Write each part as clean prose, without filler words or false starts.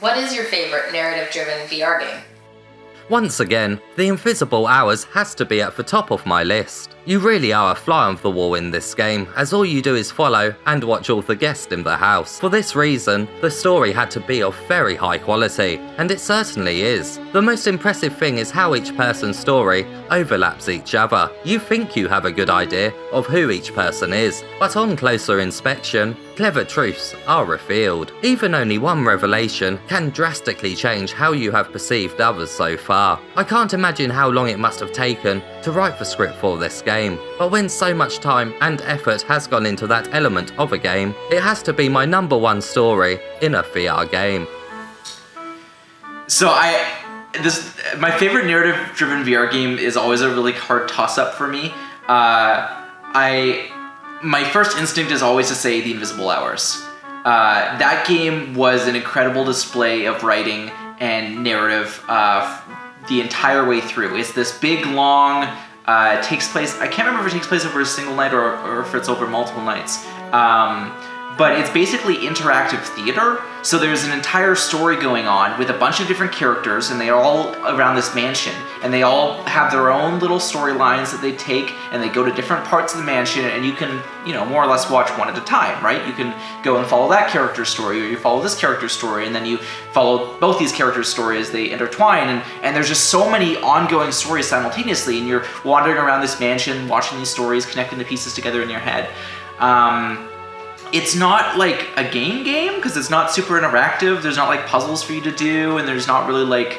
What is your favorite narrative-driven VR game? Once again, The Invisible Hours has to be at the top of my list. You really are a fly on the wall in this game, as all you do is follow and watch all the guests in the house. For this reason, the story had to be of very high quality, and it certainly is. The most impressive thing is how each person's story overlaps each other. You think you have a good idea of who each person is, but on closer inspection, clever truths are revealed. Even only one revelation can drastically change how you have perceived others so far. I can't imagine how long it must have taken to write the script for this game, but when so much time and effort has gone into that element of a game, it has to be my number one story in a VR game. So my favorite narrative-driven VR game is always a really hard toss-up for me. My first instinct is always to say The Invisible Hours. That game was an incredible display of writing and narrative the entire way through. It's this big, long, takes place, I can't remember if it takes place over a single night or if it's over multiple nights. But it's basically interactive theater. So there's an entire story going on with a bunch of different characters, and they're all around this mansion, and they all have their own little storylines that they take, and they go to different parts of the mansion, and you can, more or less watch one at a time, right? You can go and follow that character's story, or you follow this character's story, and then you follow both these characters' stories as they intertwine, and there's just so many ongoing stories simultaneously, and you're wandering around this mansion, watching these stories, connecting the pieces together in your head. It's not like a game because it's not super interactive. There's not like puzzles for you to do, and there's not really like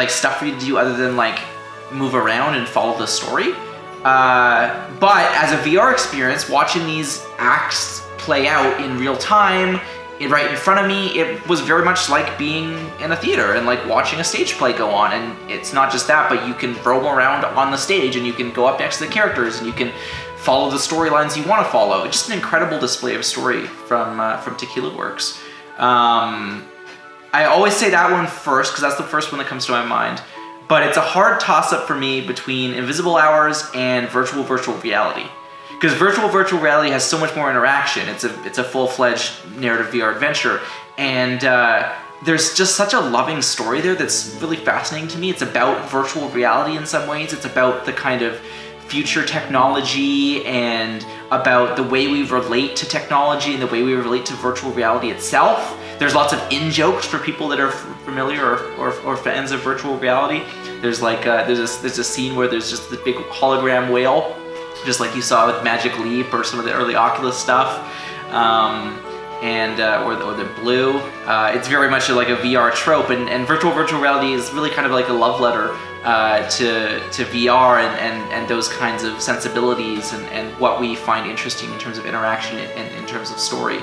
stuff for you to do other than like move around and follow the story. But as a VR experience, watching these acts play out in real time, right in front of me, it was very much like being in a theater and like watching a stage play go on. And it's not just that, but you can roam around on the stage, and you can go up next to the characters, and you can follow the storylines you want to follow. It's just an incredible display of story from Tequila Works. I always say that one first because that's the first one that comes to my mind. But it's a hard toss-up for me between Invisible Hours and virtual reality. Because virtual reality has so much more interaction. It's a full-fledged narrative VR adventure, and there's just such a loving story there that's really fascinating to me. It's about virtual reality in some ways. It's about the kind of future technology and about the way we relate to technology and the way we relate to virtual reality itself. There's lots of in-jokes for people that are familiar or fans of virtual reality. There's like there's a scene where there's just this big hologram whale, just like you saw with Magic Leap or some of the early Oculus stuff, or the blue. It's very much like a VR trope, and virtual reality is really kind of like a love letter to VR and those kinds of sensibilities and what we find interesting in terms of interaction and in terms of story.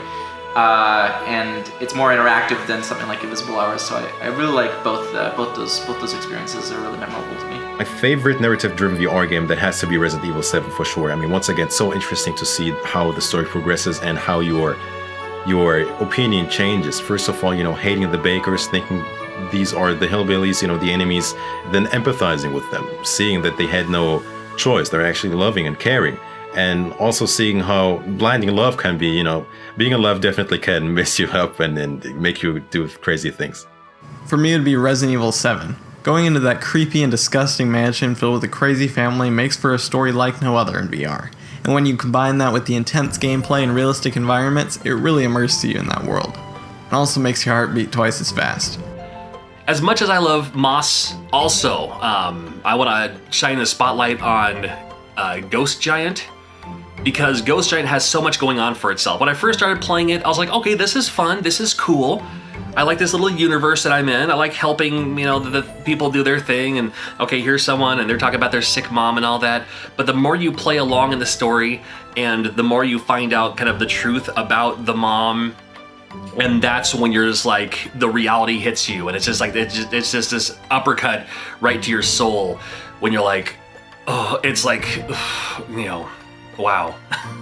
And it's more interactive than something like Invisible Hours, so I really like both those experiences. Are really memorable to me. My favorite narrative-driven VR game, that has to be Resident Evil 7 for sure. I mean, once again, so interesting to see how the story progresses and how your opinion changes. First of all, hating the bakers, thinking these are the hillbillies, the enemies, then empathizing with them, seeing that they had no choice, they're actually loving and caring, and also seeing how blinding love can be. Being in love definitely can mess you up and make you do crazy things. For me, it'd be Resident Evil 7. Going into that creepy and disgusting mansion filled with a crazy family makes for a story like no other in VR. And when you combine that with the intense gameplay and realistic environments, it really immerses you in that world. It also makes your heart beat twice as fast. As much as I love Moss, also, I want to shine the spotlight on Ghost Giant, because Ghost Giant has so much going on for itself. When I first started playing it, I was like, okay, this is fun, this is cool. I like this little universe that I'm in. I like helping, the people do their thing, and okay, here's someone, and they're talking about their sick mom and all that. But the more you play along in the story, and the more you find out kind of the truth about the mom, and that's when you're just like, the reality hits you, and it's just like, it's just this uppercut right to your soul when you're like, oh, it's like, wow.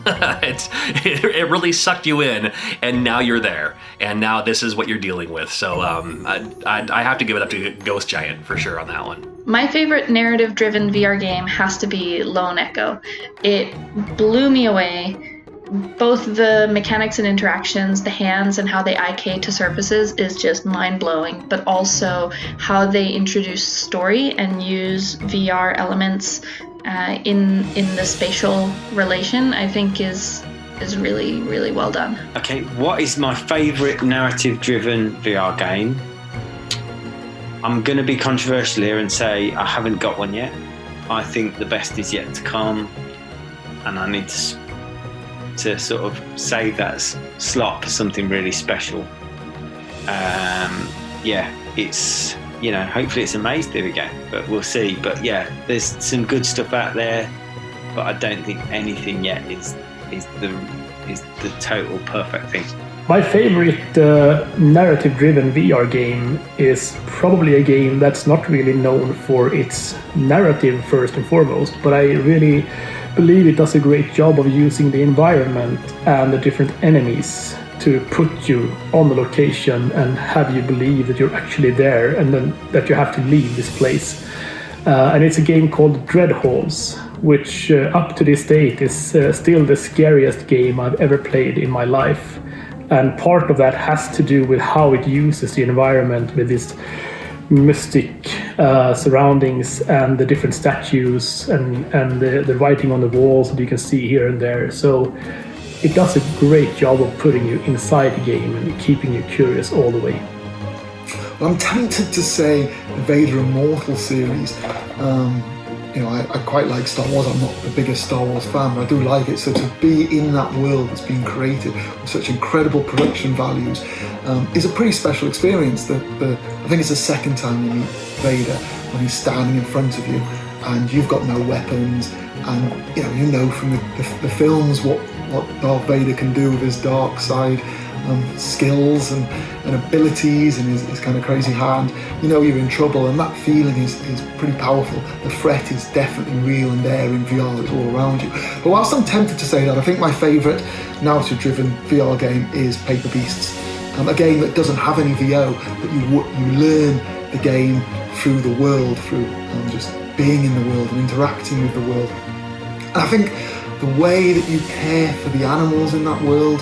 It really sucked you in, and now you're there, and now this is what you're dealing with. So I have to give it up to Ghost Giant for sure on that one. My favorite narrative-driven VR game has to be Lone Echo. It blew me away. both the mechanics and interactions, the hands and how they IK to surfaces is just mind-blowing, but also how they introduce story and use VR elements in the spatial relation, I think is really, really well done. Okay, what is my favourite narrative-driven VR game? I'm going to be controversial here and say I haven't got one yet. I think the best is yet to come, and I need to sort of save that slot for something really special. It's, hopefully it's a Maze Theory game, but we'll see. But yeah, there's some good stuff out there, but I don't think anything yet is the total perfect thing. My favorite narrative-driven VR game is probably a game that's not really known for its narrative first and foremost, but I really believe it does a great job of using the environment and the different enemies to put you on the location and have you believe that you're actually there and then that you have to leave this place. And it's a game called Dread Halls, which up to this date is still the scariest game I've ever played in my life. And part of that has to do with how it uses the environment with this mystic surroundings and the different statues and the writing on the walls that you can see here and there. So it does a great job of putting you inside the game and keeping you curious all the way. Well, I'm tempted to say the Vader Immortal series. I quite like Star Wars. I'm not the biggest Star Wars fan, but I do like it. So to be in that world that's been created with such incredible production values is a pretty special experience. I think it's the second time you meet Vader when he's standing in front of you and you've got no weapons, and you know from the films what Darth Vader can do with his dark side skills and abilities and his kind of crazy hand. You're in trouble, and that feeling is pretty powerful. The threat is definitely real and there in VR. It's all around you. But whilst I'm tempted to say that, I think my favourite narrative-driven VR game is Paper Beasts. A game that doesn't have any VO, but you learn the game through the world, through just being in the world and interacting with the world. And I think the way that you care for the animals in that world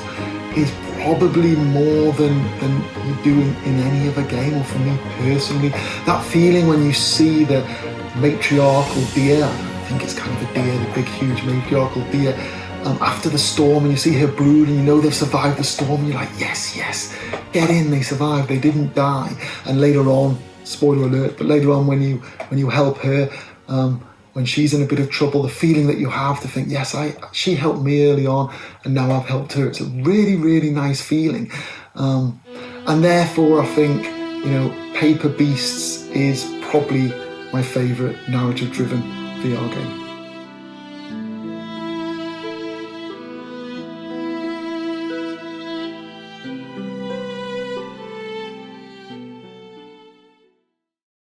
is probably more than you do in any other game, or for me personally. That feeling when you see the matriarchal deer, I think it's kind of a deer, the big huge matriarchal deer, after the storm, and you see her brood and they've survived the storm, and you're like, yes, get in, they survived, they didn't die. And later on, spoiler alert, but later on when you help her, when she's in a bit of trouble, the feeling that you have to think, yes, she helped me early on and now I've helped her. It's a really, really nice feeling. And therefore I think, Paper Beasts is probably my favourite narrative-driven VR game.